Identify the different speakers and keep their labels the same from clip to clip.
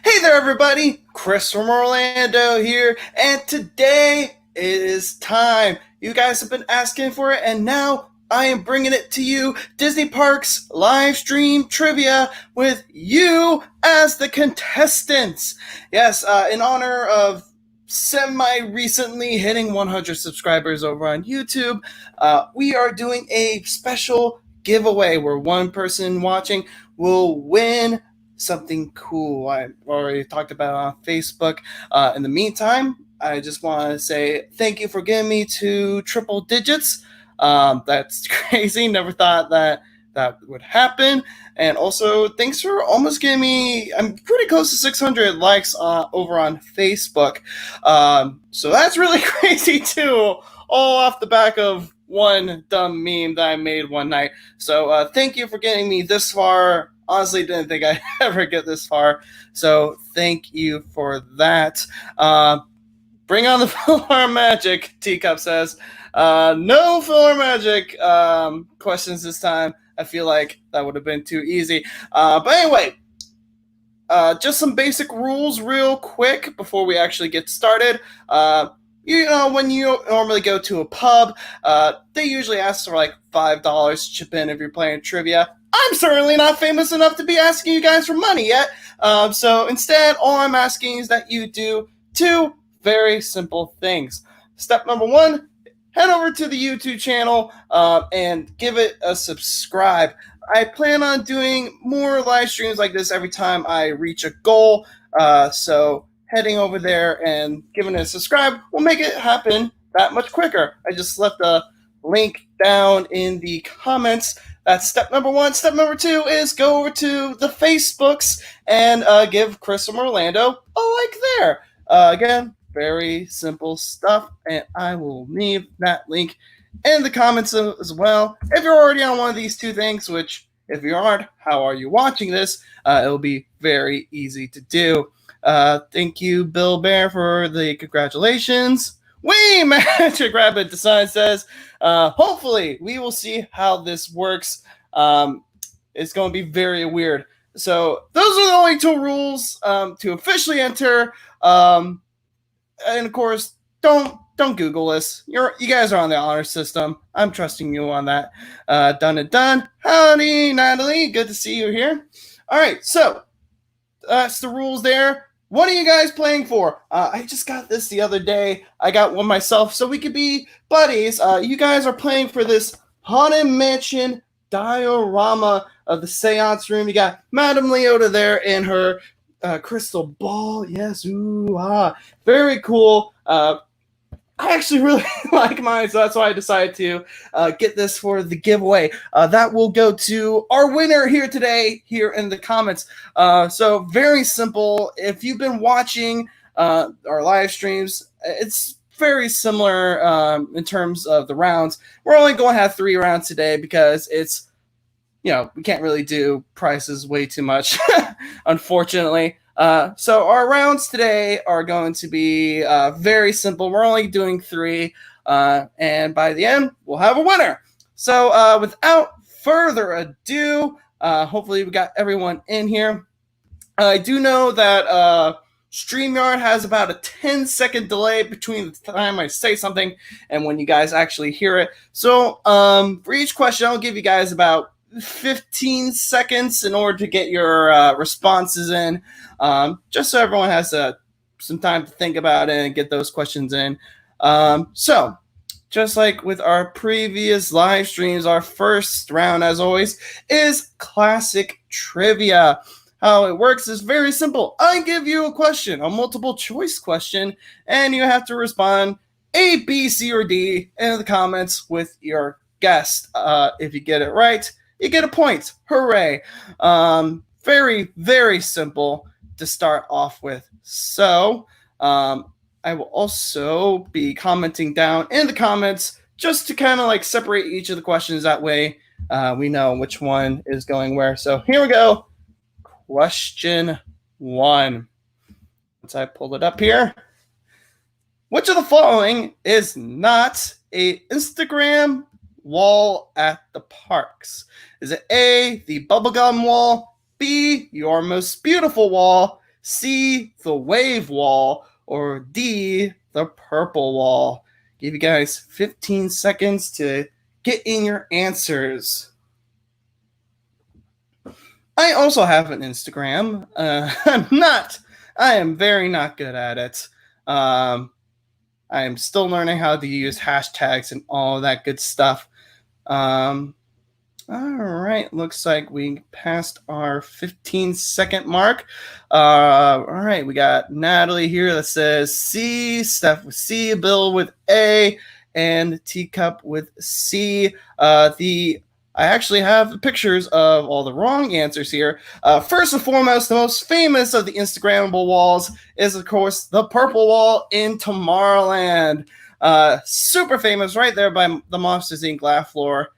Speaker 1: Hey there, everybody! Chris from Orlando here, and today is time. You guys have been asking for it, and now I am bringing it to you. Disney Parks live stream trivia with you as the contestants. Yes, in honor of semi-recently hitting 100 subscribers over on YouTube, we are doing a special giveaway where one person watching will win something cool. I already talked about it on Facebook. In the meantime, I just want to say thank you for getting me to triple digits. That's crazy. Never thought that would happen. And also, thanks for almost getting me. I'm pretty close to 600 likes over on Facebook. So that's really crazy too. All off the back of one dumb meme that I made one night. So thank you for getting me this far. Honestly, didn't think I'd ever get this far. So thank you for that. Bring on the filler magic, Teacup says. No filler magic questions this time. I feel like that would have been too easy. But anyway, just some basic rules real quick before we actually get started. You know, when you normally go to a pub, they usually ask for like $5 to chip in if you're playing trivia. I'm certainly not famous enough to be asking you guys for money yet. So instead, all I'm asking is that you do two very simple things. Step number one, head over to the YouTube channel and give it a subscribe. I plan on doing more live streams like this every time I reach a goal. So heading over there and giving it a subscribe will make it happen that much quicker. I just left a link down in the comments. That's step number one. Step number two is go over to the Facebooks and give Chris from Orlando a like there. Again, very simple stuff, and I will leave that link in the comments as well. If you're already on one of these two things, which if you aren't, how are you watching this? It'll be very easy to do. Thank you, Bill Bear, for the congratulations. Wee Magic Rabbit Design says, hopefully we will see how this works. It's going to be very weird. So those are the only two rules to officially enter. And of course, don't Google this. You guys are on the honor system. I'm trusting you on that. Done and done. Howdy, Natalie. Good to see you here. All right, so that's the rules there. What are you guys playing for? I just got this the other day. I got one myself, so we could be buddies. You guys are playing for this Haunted Mansion diorama of the seance room. You got Madame Leota there in her crystal ball. Yes, ooh, ah. Very cool. I actually really like mine, so that's why I decided to get this for the giveaway. That will go to our winner here today, here in the comments. So very simple. If you've been watching our live streams, it's very similar in terms of the rounds. We're only going to have 3 rounds today because it's, you know, we can't really do prizes way too much, unfortunately. So our rounds today are going to be very simple. We're only doing 3, and by the end, we'll have a winner. So without further ado, hopefully we got everyone in here. I do know that StreamYard has about a 10-second delay between the time I say something and when you guys actually hear it. So for each question, I'll give you guys about 15 seconds in order to get your responses in, just so everyone has some time to think about it and get those questions in. So just like with our previous live streams, our first round, as always, is classic trivia. How it works is very simple. I give you a question, a multiple choice question, and you have to respond A, B, C, or D in the comments with your guess. If you get it right, you get a point. Hooray. Very, very simple to start off with. So I will also be commenting down in the comments just to kind of like separate each of the questions. That way we know which one is going where. So here we go. Question 1. Once I pull it up here. Which of the following is not a Instagram wall at the parks? Is it A, the bubblegum wall, B, your most beautiful wall, C, the wave wall, or D, the purple wall? Give you guys 15 seconds to get in your answers. I also have an Instagram. I am very not good at it. I am still learning how to use hashtags and all that good stuff. All right, looks like we passed our 15-second mark. All right, we got Natalie here that says C, Steph with C, Bill with A, and Teacup with C. I actually have pictures of all the wrong answers here. First and foremost, the most famous of the Instagrammable walls is, of course, the purple wall in Tomorrowland. Super famous right there by the Monsters, Inc. laugh floor.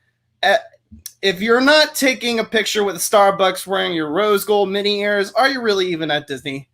Speaker 1: If you're not taking a picture with a Starbucks wearing your rose gold mini ears, are you really even at Disney?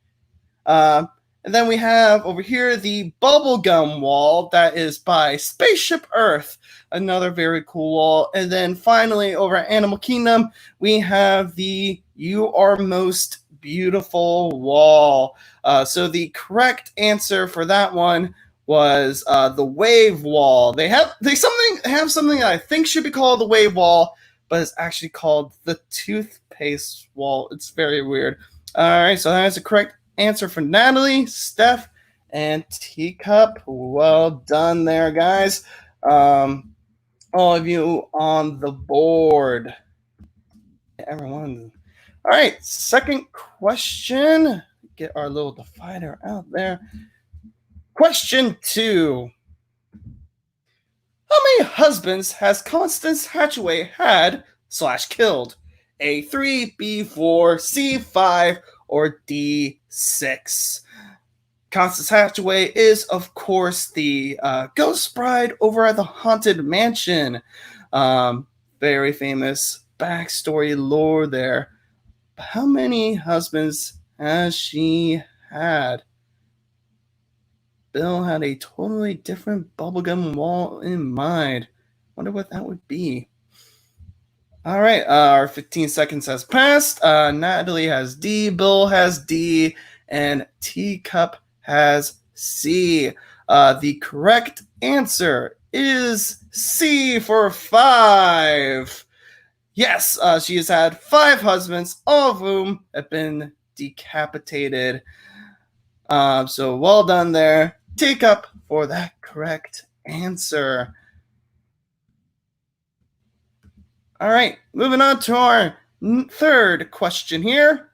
Speaker 1: And then we have over here the bubblegum wall that is by Spaceship Earth, another very cool wall. And then finally over at Animal Kingdom, we have the You Are Most Beautiful wall. So the correct answer for that one was the wave wall. They have something that I think should be called the wave wall, but it's actually called the toothpaste wall. It's very weird. All right, so that is the correct answer for Natalie, Steph, and Teacup. Well done there, guys. All of you on the board. Everyone. All right, second question. Get our little divider out there. Question 2. How many husbands has Constance Hatchaway had / killed? A3, B4, C5, or D6? Constance Hatchaway is, of course, the ghost bride over at the Haunted Mansion. Very famous backstory lore there. But how many husbands has she had? Bill had a totally different bubblegum wall in mind. Wonder what that would be. All right, our 15 seconds has passed. Natalie has D, Bill has D, and Teacup has C. The correct answer is C for 5. Yes, she has had 5 husbands, all of whom have been decapitated. So well done there, Teacup, for that correct answer. All right, moving on to our third question here.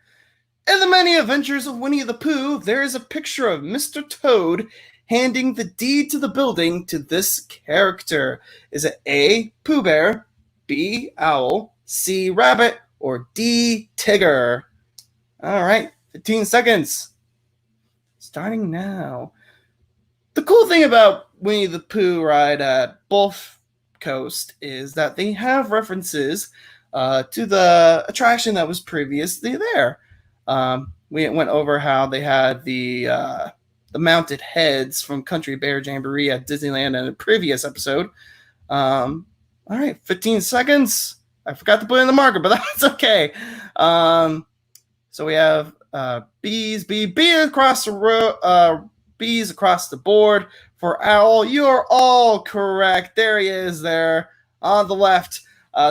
Speaker 1: In the many adventures of Winnie the Pooh, there is a picture of Mr. Toad handing the deed to the building to this character. Is it A, Pooh Bear, B, Owl, C, Rabbit, or D, Tigger? All right, 15 seconds. Starting now. The cool thing about Winnie the Pooh ride at both coasts is that they have references to the attraction that was previously there. We went over how they had the mounted heads from Country Bear Jamboree at Disneyland in a previous episode. All right, 15 seconds. I forgot to put in the marker, but that's okay. So we have B's across the row, B's across the board. For Owl, you are all correct. There he is there on the left.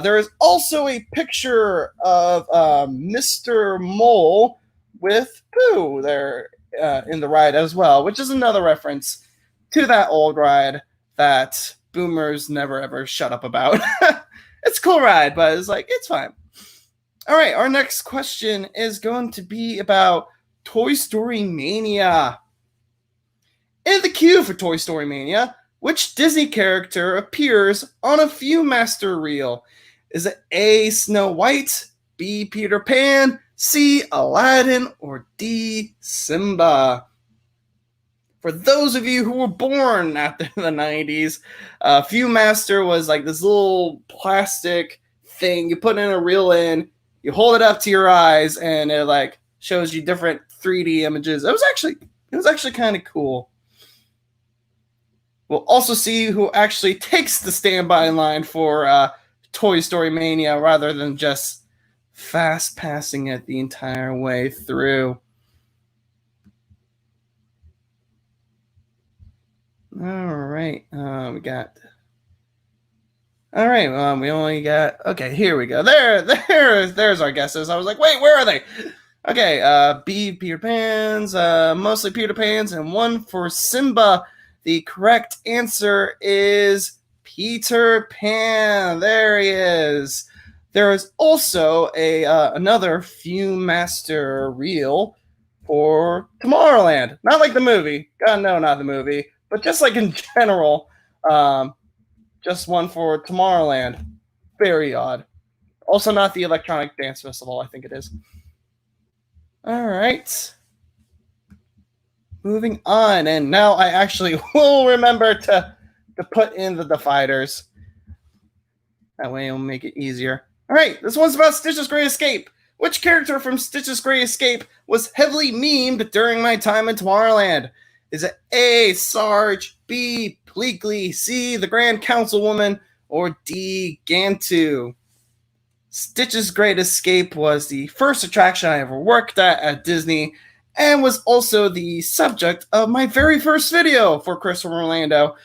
Speaker 1: There is also a picture of Mr. Mole with Pooh there in the ride as well, which is another reference to that old ride that boomers never ever shut up about. It's a cool ride, but it's like, it's fine. All right, our next question is going to be about Toy Story Mania. In the queue for Toy Story Mania, which Disney character appears on a Viewmaster reel? Is it A, Snow White, B, Peter Pan, C, Aladdin, or D, Simba? For those of you who were born after the 90s, Viewmaster was like this little plastic thing you put in a reel in, you hold it up to your eyes, and it like shows you different 3D images. It was actually kind of cool. We'll also see who actually takes the standby line for Toy Story Mania rather than just fast passing it the entire way through. All right. We got. All right. We only got. Okay, here we go. There's our guesses. I was like, wait, where are they? Okay. B. Peter Pan's. Mostly Peter Pan's, and one for Simba. The correct answer is Peter Pan. There he is. There is also a another Master reel for Tomorrowland. Not like the movie. God, no, not the movie. But just like in general, just one for Tomorrowland. Very odd. Also, not the Electronic Dance Festival, I think it is. All right. Moving on, and now I actually will remember to put in the dividers. That way it'll make it easier. All right, this one's about Stitch's Great Escape. Which character from Stitch's Great Escape was heavily memed during my time in Tomorrowland? Is it A. Sarge, B. Pleakley, C. the Grand Councilwoman, or D. Gantu? Stitch's Great Escape was the first attraction I ever worked at Disney, and was also the subject of my very first video for Christopher Orlando,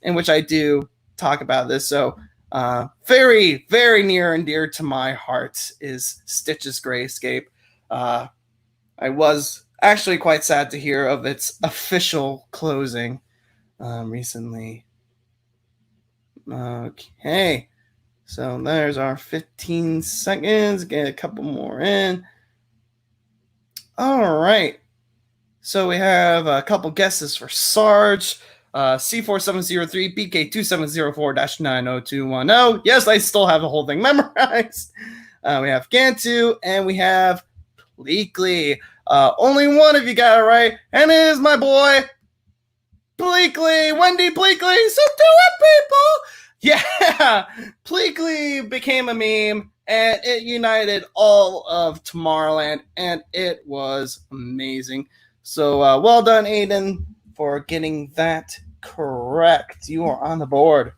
Speaker 1: in which I do talk about this. So very, very near and dear to my heart is Stitch's Great Escape. I was actually quite sad to hear of its official closing recently. Okay, so there's our 15 seconds. Get a couple more in. All right. So we have a couple guesses for Sarge. C4703 BK2704-90210. Yes, I still have the whole thing memorized. We have Gantu, and we have Pleakley. Only one of you got it right, and it is my boy, Pleakley, Wendy Pleakley. So do it, people! Yeah, Pleakley became a meme, and it united all of Tomorrowland, and it was amazing. So well done, Aiden, for getting that correct. You are on the board.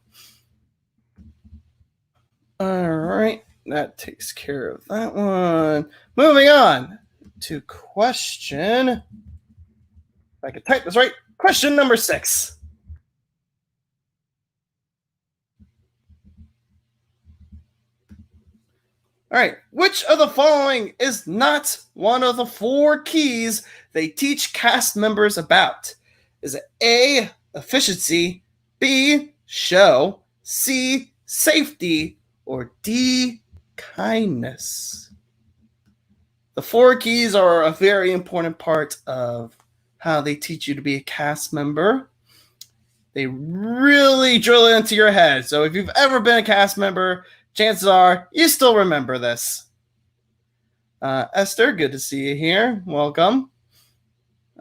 Speaker 1: All right, that takes care of that one. Moving on to question. If I can type this right. Question number 6. All right, which of the following is not one of the 4 keys they teach cast members about? Is it A, efficiency, B, show, C, safety, or D, kindness? The 4 keys are a very important part of how they teach you to be a cast member. They really drill it into your head. So if you've ever been a cast member, chances are you still remember this. Esther, good to see you here. Welcome.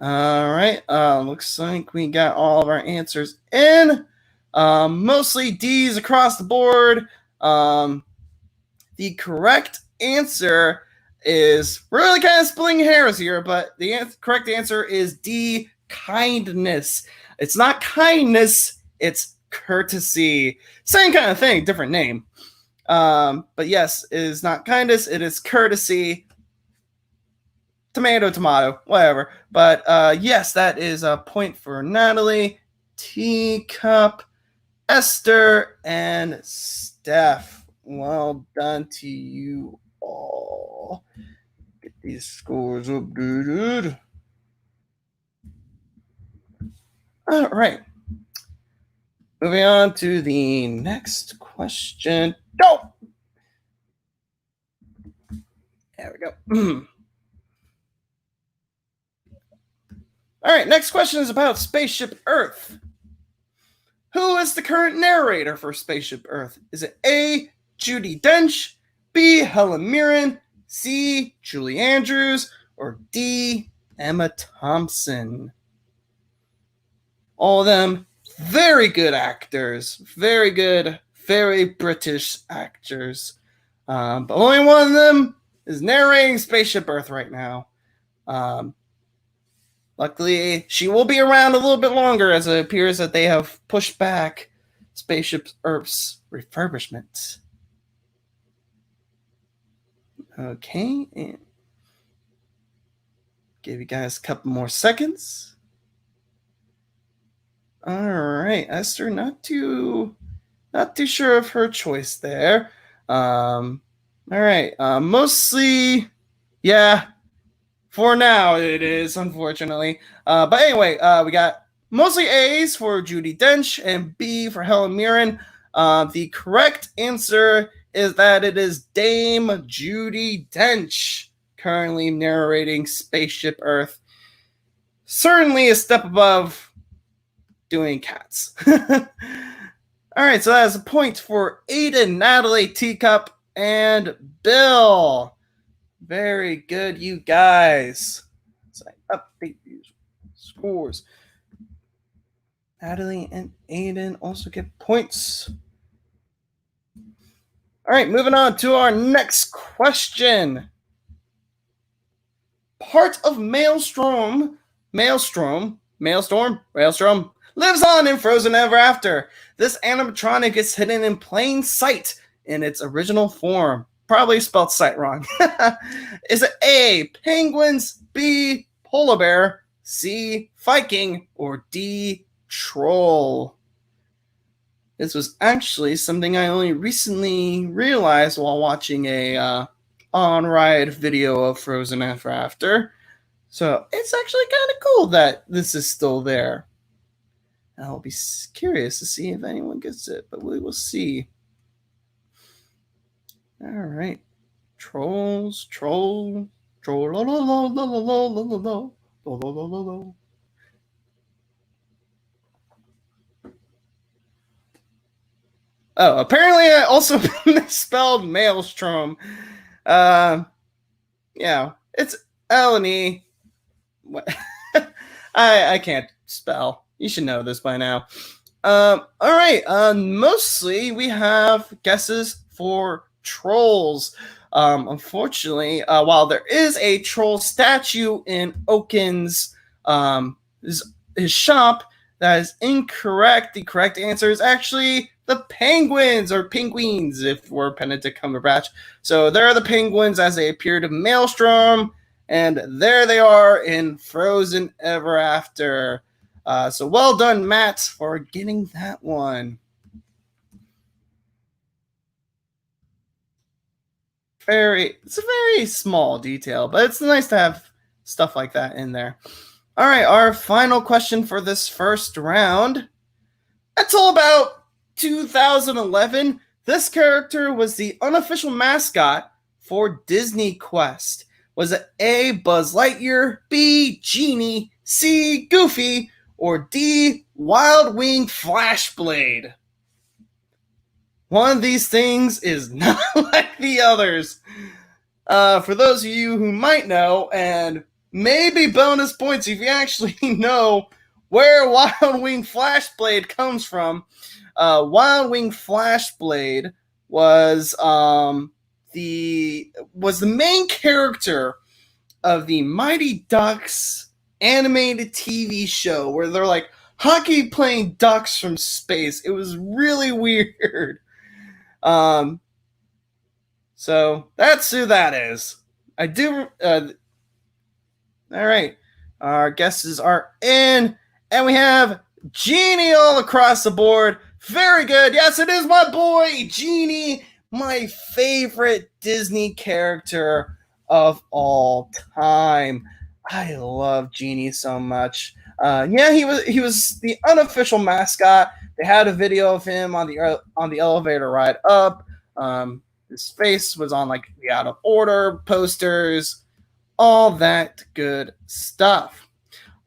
Speaker 1: All right. Looks like we got all of our answers in. Mostly D's across the board. The correct answer is really kind of splitting hairs here, but the correct answer is D, kindness. It's not kindness, it's courtesy. Same kind of thing, different name. But yes, it is not kindness, it is courtesy. Tomato, whatever. But yes, that is a point for Natalie, Teacup, Esther, and Steph. Well done to you all. Get these scores updated. All right. Moving on to the next question. Go! There we go. All right, next question is about Spaceship Earth. Who is the current narrator for Spaceship Earth? Is it A, Judi Dench, B, Helen Mirren, C, Julie Andrews, or D, Emma Thompson? All of them very good actors, very good, very British actors. But only one of them is narrating Spaceship Earth right now. Luckily, she will be around a little bit longer, as it appears that they have pushed back Spaceship Earth's refurbishment. Okay, and give you guys a couple more seconds. All right, Esther, not too sure of her choice there. All right, mostly, yeah. For now, it is, unfortunately. But anyway, we got mostly A's for Judi Dench and B for Helen Mirren. The correct answer is that it is Dame Judi Dench currently narrating Spaceship Earth. Certainly a step above doing Cats. All right, so that is a point for Aiden, Natalie, Teacup, and Bill. Very good, you guys. So I update these scores. Natalie and Aiden also get points. All right, moving on to our next question. Part of Maelstrom lives on in Frozen Ever After. This animatronic is hidden in plain sight in its original form. Probably spelled sight wrong. Is it A, penguins, B, polar bear, C, Viking, or D, troll? This was actually something I only recently realized while watching a on-ride video of Frozen Ever After. So it's actually kind of cool that this is still there. I'll be curious to see if anyone gets it, but we will see. All right. Troll. Oh, apparently I also misspelled Maelstrom. Yeah, it's L and E. What? I can't spell. You should know this by now. All right. Mostly we have guesses for trolls. Unfortunately, while there is a troll statue in Oaken's his shop, that is incorrect. The correct answer is actually the penguins, or penguins if we're Benedict Cumberbatch. So there are the penguins as they appeared in Maelstrom, and there they are in Frozen Ever After. So well done, Matt, for getting that one. It's a very small detail, but it's nice to have stuff like that in there. All right, our final question for this first round. Until about 2011, this character was the unofficial mascot for DisneyQuest. Was it A, Buzz Lightyear, B, Genie, C, Goofy, or D, Wild Wing Flashblade? One of these things is not like the others. For those of you who might know, and maybe bonus points if you actually know where Wild Wing Flashblade comes from, Wild Wing Flashblade was the main character of the Mighty Ducks animated TV show where they're like hockey playing ducks from space. It was really weird. So that's who that is. I do. All right, our guesses are in, and we have Genie all across the board. Very good. Yes, it is my boy Genie, my favorite Disney character of all time. I love Genie so much. Yeah, he was the unofficial mascot. They had a video of him on the elevator ride up. His face was on like the Out of Order posters, all that good stuff.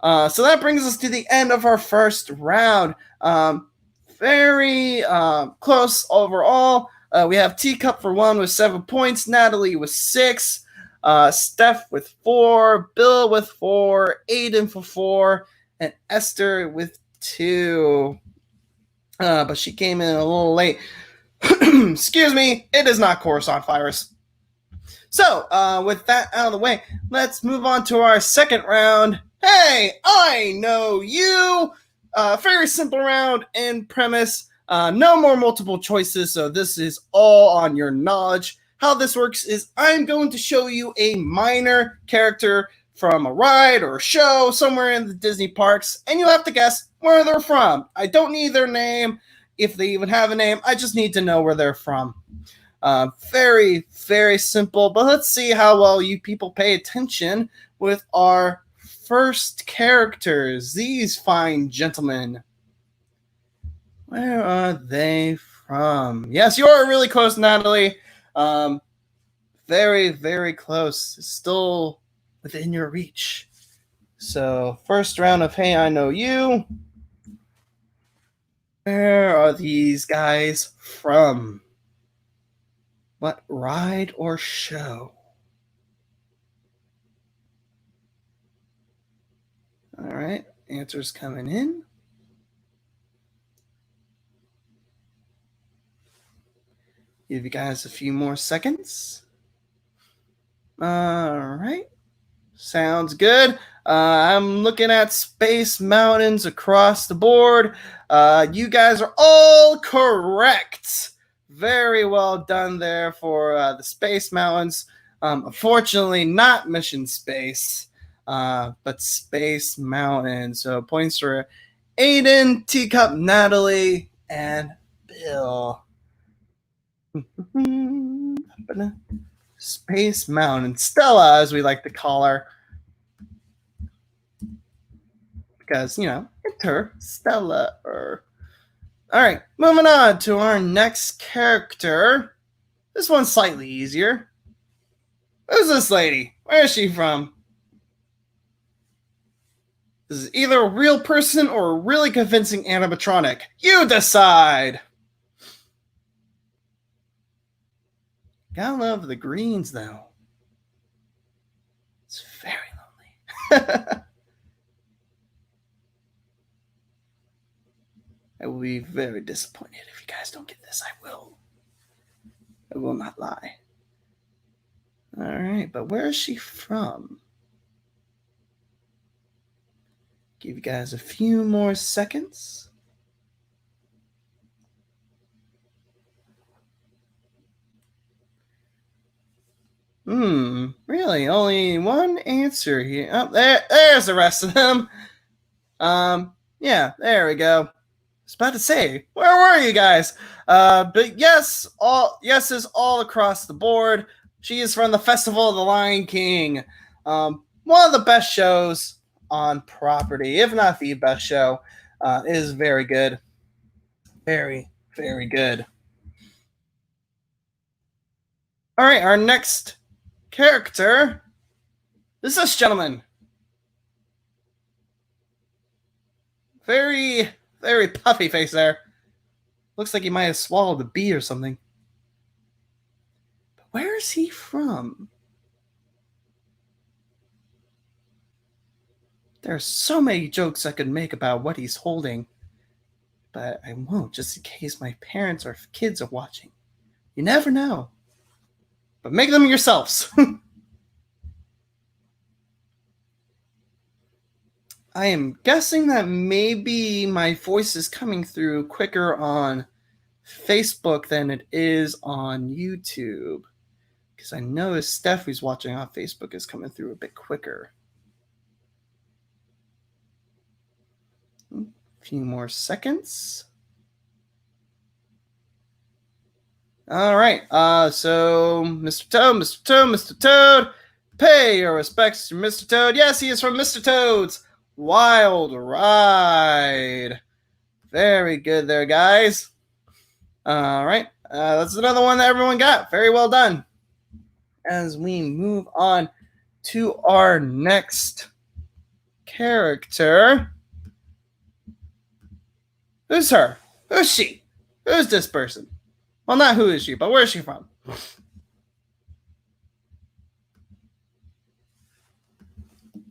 Speaker 1: So that brings us to the end of our first round. Very close overall. We have Teacup for 1 with 7 points, Natalie with 6, Steph with 4, Bill with 4, Aiden for 4, and Esther with 2. But she came in a little late. Excuse me, it is not Coruscant virus. So, with that out of the way, let's move on to our second round. Hey, I know you! Very simple round in premise. No more multiple choices, so this is all on your knowledge. How this works is I'm going to show you a minor character from a ride or a show somewhere in the Disney parks, and you have to guess where they're from. I don't need their name, if they even have a name. I just need to know where they're from. Very, very simple, but let's see how well you people pay attention with our first characters, these fine gentlemen. Where are they from? Yes, you are really close, Natalie. Very, very close. Still within your reach. So, first round of Hey, I Know You. Where are these guys from? What ride or show? All right, answers coming in. Give you guys a few more seconds. All right. Sounds good. I'm looking at Space Mountains across the board. You guys are all correct. Very well done there for the Space Mountains. Unfortunately, not Mission Space, but Space Mountain. So points for Aiden, Teacup, Natalie, and Bill. Space Mountain. Stella, as we like to call her. Because, Interstellar. All right, moving on to our next character. This one's slightly easier. Who's this lady? Where is she from? This is either a real person or a really convincing animatronic. You decide! Gotta love the greens, though. It's very lonely. I will be very disappointed if you guys don't get this. I will not lie. All right, but where is she from? Give you guys a few more seconds. Really? Only one answer here. Oh, there's the rest of them. Yeah, there we go. I was about to say, where were you guys? But yes, all yeses all across the board. She is from the Festival of the Lion King. One of the best shows on property, if not the best show. It is very good. Very, very good. All right, our next character is this gentleman. Very, very puffy face there. Looks like he might have swallowed a bee or something. But where is he from? There are so many jokes I could make about what he's holding, but I won't, just in case my parents or kids are watching. You never know. But make them yourselves. I am guessing that maybe my voice is coming through quicker on Facebook than it is on YouTube. Because I noticed Steph, who's watching on Facebook, is coming through a bit quicker. A few more seconds. All right. So, Mr. Toad, pay your respects to Mr. Toad. Yes, he is from Mr. Toad's Wild Ride. Very good there, guys. All right. That's another one that everyone got. Very well done. As we move on to our next character. Who's her? Who's she? Who's this person? Well, not who is she, but where is she from?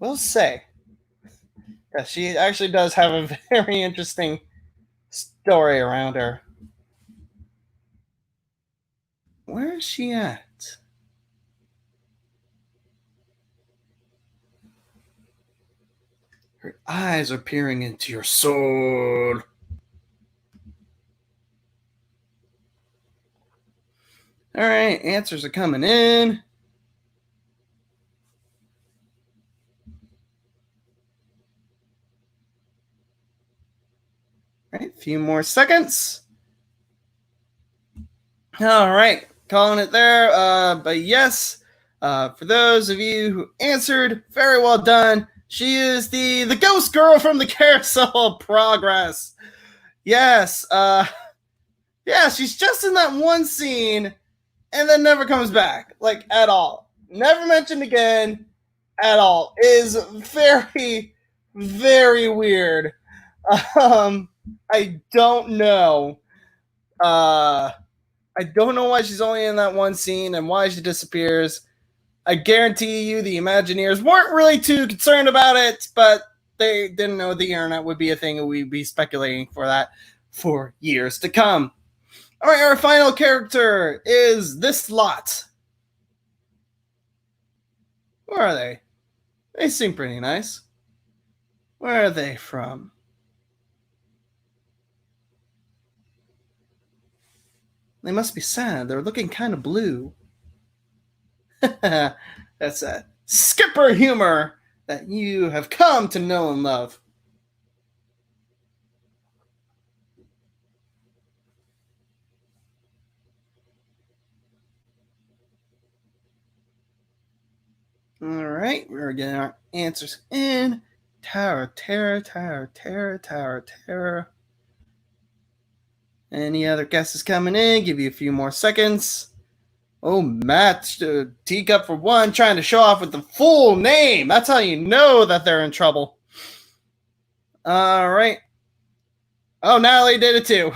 Speaker 1: We'll say that she actually does have a very interesting story around her. Where is she at? Her eyes are peering into your soul. All right, answers are coming in. few more seconds. All right, calling it there. But yes, for those of you who answered, very well done. She is the ghost girl from the Carousel of Progress. Yes, yeah, she's just in that one scene and then never comes back, like, at all. Never mentioned again at all. It is very, very weird. I don't know. I don't know why she's only in that one scene and why she disappears. I guarantee you the Imagineers weren't really too concerned about it, but they didn't know the internet would be a thing and we'd be speculating for that for years to come. All right, our final character is this lot. Where are they? They seem pretty nice. Where are they from? They must be sad. They're looking kind of blue. That's that skipper humor that you have come to know and love. All right, we're getting our answers in. Tower, terror, tower, terror, tower, terror. Any other guesses coming in? Give you a few more seconds. Oh, Matt, teacup for one, trying to show off with the full name. That's how you know that they're in trouble. All right. Oh, Natalie did it too.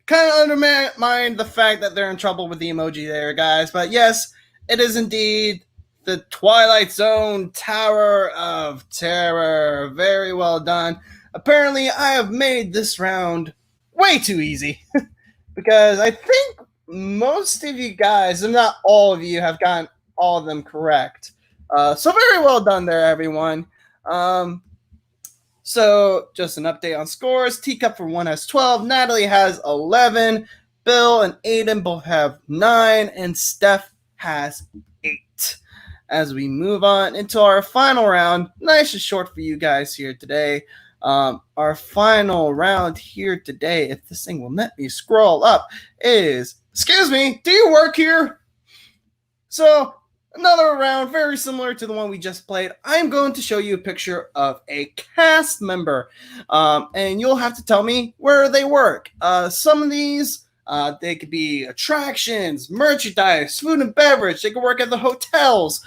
Speaker 1: Kind of undermine the fact that they're in trouble with the emoji there, guys. But yes, it is indeed the Twilight Zone Tower of Terror. Very well done. Apparently, I have made this round way too easy because I think most of you guys, if not all of you, have gotten all of them correct. So very well done there, everyone. So just an update on scores. Teacup for one has 12. Natalie has 11. Bill and Aiden both have 9. And Steph has 8. As we move on into our final round, nice and short for you guys here today. Our final round here today, if this thing will let me scroll up, is, excuse me, do you work here? So another round very similar to the one we just played. I'm going to show you a picture of a cast member, and you'll have to tell me where they work. Some of these, they could be attractions, merchandise, food and beverage. They could work at the hotels.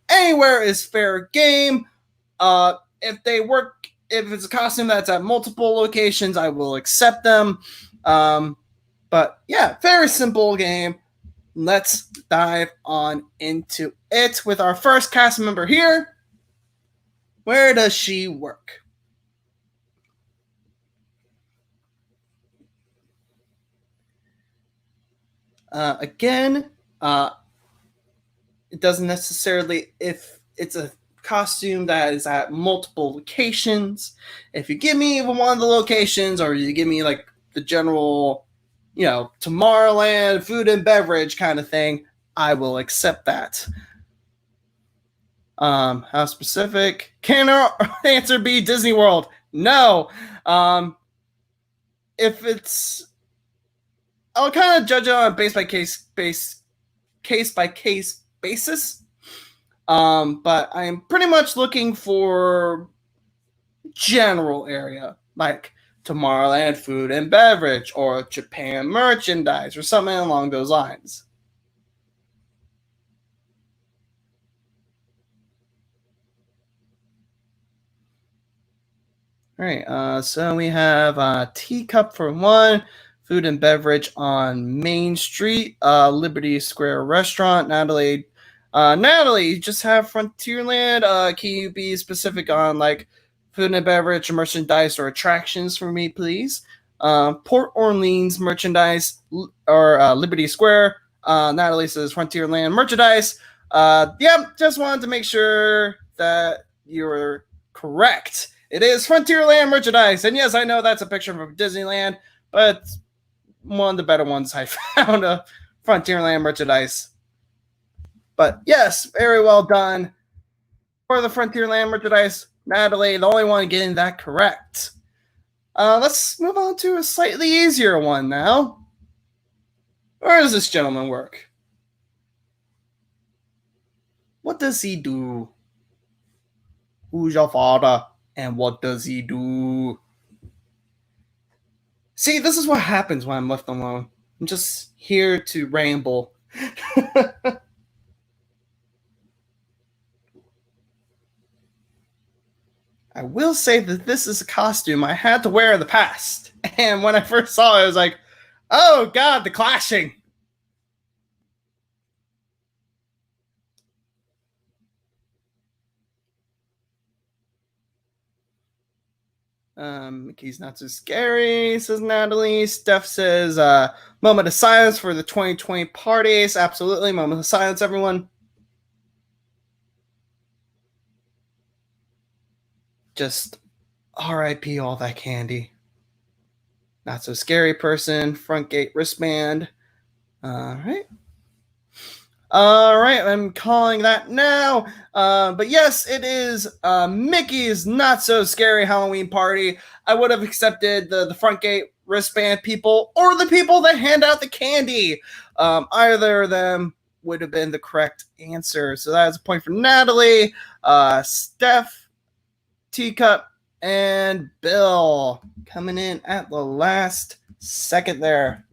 Speaker 1: Anywhere is fair game. If it's a costume that's at multiple locations, I will accept them. But yeah, very simple game. Let's dive on into it with our first cast member here. Where does she work? Again, it doesn't necessarily, if it's a costume that is at multiple locations. If you give me one of the locations, or you give me like the general, Tomorrowland food and beverage kind of thing, I will accept that. How specific? Can our answer be Disney World? No. If it's, I'll kind of judge it on a case by case basis. But I'm pretty much looking for general area, like Tomorrowland food and beverage, or Japan merchandise, or something along those lines. All right, so we have Teacup for one, food and beverage on Main Street, Liberty Square Restaurant. Natalie, you just have Frontierland. Can you be specific on like food and beverage, merchandise, or attractions for me, please? Port Orleans merchandise or Liberty Square. Natalie says Frontierland merchandise. Just wanted to make sure that you're correct. It is Frontierland merchandise. And yes, I know that's a picture from Disneyland, but one of the better ones I found of Frontierland merchandise. But yes, very well done for the Frontierland merchandise. Natalie, the only one getting that correct. Let's move on to a slightly easier one now. Where does this gentleman work? What does he do? Who's your father? And what does he do? See, this is what happens when I'm left alone. I'm just here to ramble. I will say that this is a costume I had to wear in the past. And when I first saw it, I was like, oh god, the clashing. Mickey's not so scary, says Natalie. Steph says, moment of silence for the 2020 parties. Absolutely, moment of silence, everyone. Just RIP all that candy. Not so scary person, front gate wristband. All right. All right, I'm calling that now. But yes, it is Mickey's Not So Scary Halloween Party. I would have accepted the front gate wristband people or the people that hand out the candy. Either of them would have been the correct answer. So that's a point for Natalie, Steph, Teacup, and Bill coming in at the last second there.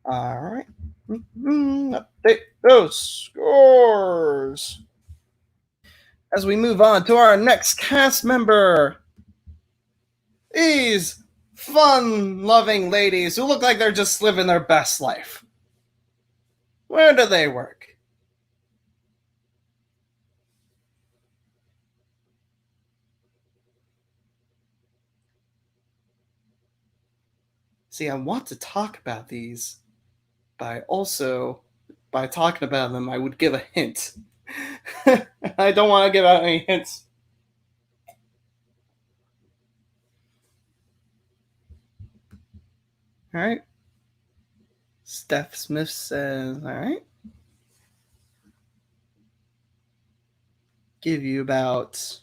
Speaker 1: All right. Update those scores. As we move on to our next cast member, these fun-loving ladies who look like they're just living their best life. Where do they work? See, I want to talk about these, but also, by talking about them, I would give a hint. I don't want to give out any hints. All right. Steph Smith says, all right. Give you about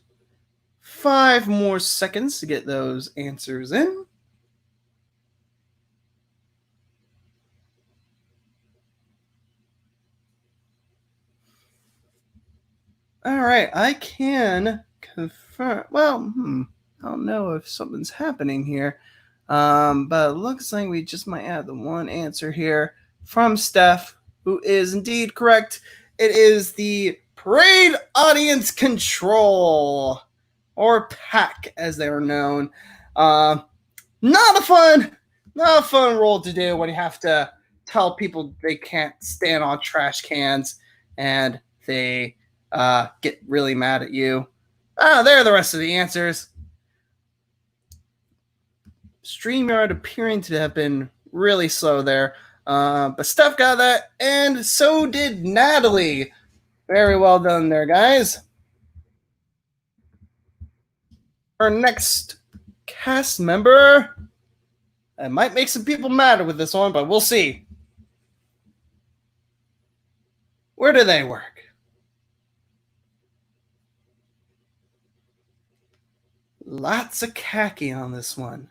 Speaker 1: 5 more seconds to get those answers in. All right, I can confirm. Well, I don't know if something's happening here, but it looks like we just might have the one answer here from Steph, who is indeed correct. It is the Parade Audience Control, or PAC as they are known. Not a fun role to do when you have to tell people they can't stand on trash cans and they get really mad at you. There are the rest of the answers. StreamYard appearing to have been really slow there. But Steph got that, and so did Natalie. Very well done there, guys. Our next cast member. I might make some people mad with this one, but we'll see. Where do they work? Lots of khaki on this one.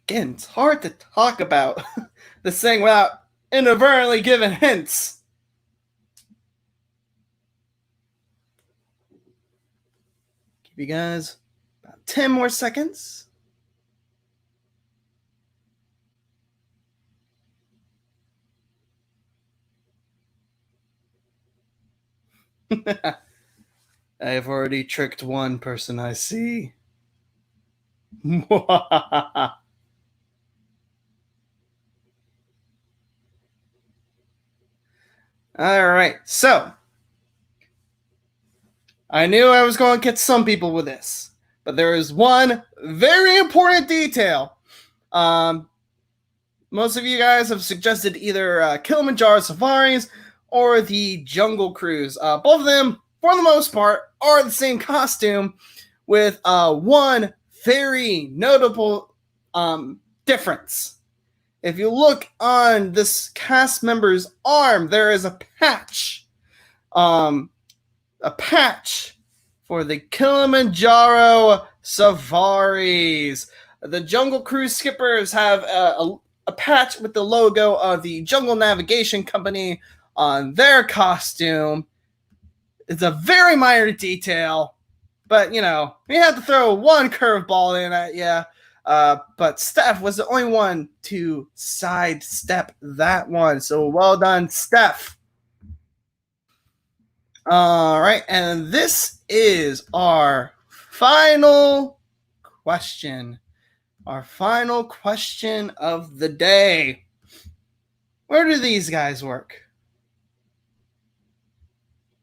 Speaker 1: Again, it's hard to talk about this thing without inadvertently giving hints. Give you guys about 10 more seconds. I have already tricked one person, I see. All right, so I knew I was going to get some people with this, but there is one very important detail. Most of you guys have suggested either Kilimanjaro Safaris or the Jungle Cruise. Both of them, for the most part, are the same costume with one very notable difference. if you look on this cast member's arm, there is a patch. A patch for the Kilimanjaro Safaris. The Jungle Cruise skippers have a patch with the logo of the Jungle Navigation Company on their costume. It's a very minor detail, but, you know, we had to throw one curveball in at you. But Steph was the only one to sidestep that one. So well done, Steph. All right, and this is our final question. Our final question of the day. Where do these guys work?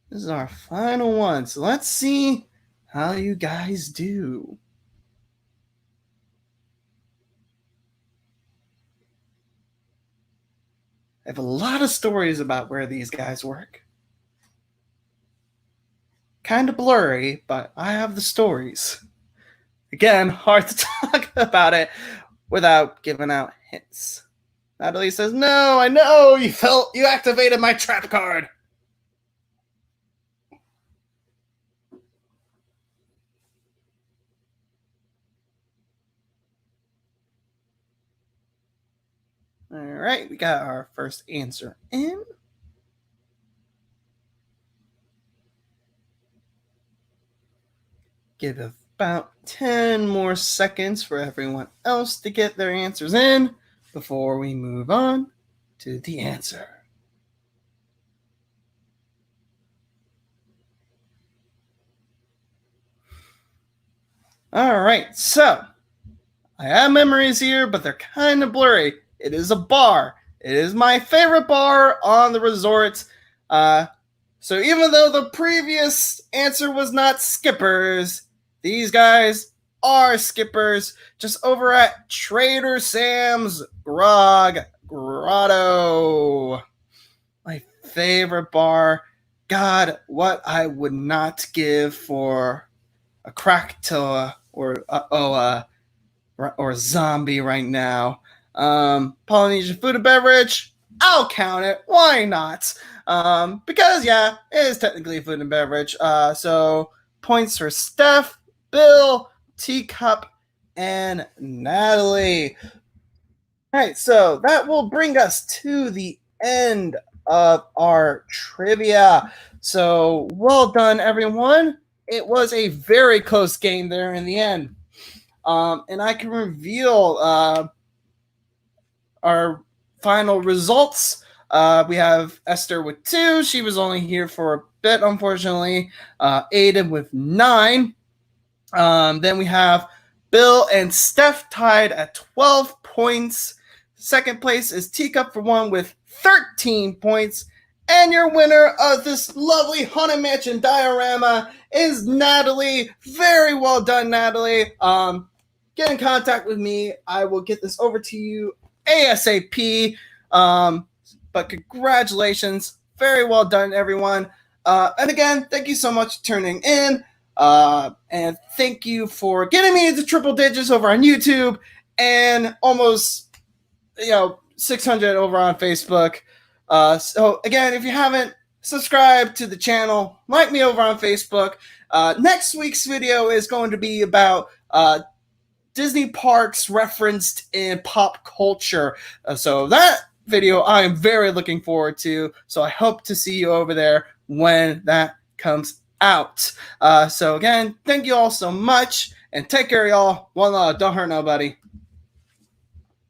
Speaker 1: This is our final one. So let's see how you guys do. I have a lot of stories about where these guys work. Kind of blurry, but I have the stories. Again, hard to talk about it without giving out hints. Natalie says, "No, I know, you activated my trap card." All right, we got our first answer in. Give about 10 more seconds for everyone else to get their answers in before we move on to the answer. All right, so I have memories here, but they're kind of blurry. It is a bar. It is my favorite bar on the resort. So even though the previous answer was not skippers, these guys are skippers just over at Trader Sam's Grotto. My favorite bar. God, what I would not give for a Krakatoa or zombie right now. Polynesian food and beverage, I'll count it. Why not? Because, yeah, it is technically food and beverage. So points for Steph, Bill, Teacup, and Natalie. All right, so that will bring us to the end of our trivia. So well done, everyone. It was a very close game there in the end. And I can reveal our final results. We have Esther with 2. She was only here for a bit, unfortunately. Aiden with 9. Then we have Bill and Steph tied at 12 points. Second place is Teacup for 1 with 13 points. And your winner of this lovely Haunted Mansion diorama is Natalie. Very well done, Natalie. Get in contact with me. I will get this over to you ASAP. But congratulations. Very well done, everyone. And again, thank you so much for tuning in. And thank you for getting me into triple digits over on YouTube and almost, 600 over on Facebook. So again, if you haven't subscribed to the channel, like me over on Facebook. Next week's video is going to be about Disney parks referenced in pop culture. So that video I am very looking forward to. So I hope to see you over there when that comes out. So again, thank you all so much and take care, y'all. One love. Don't hurt nobody.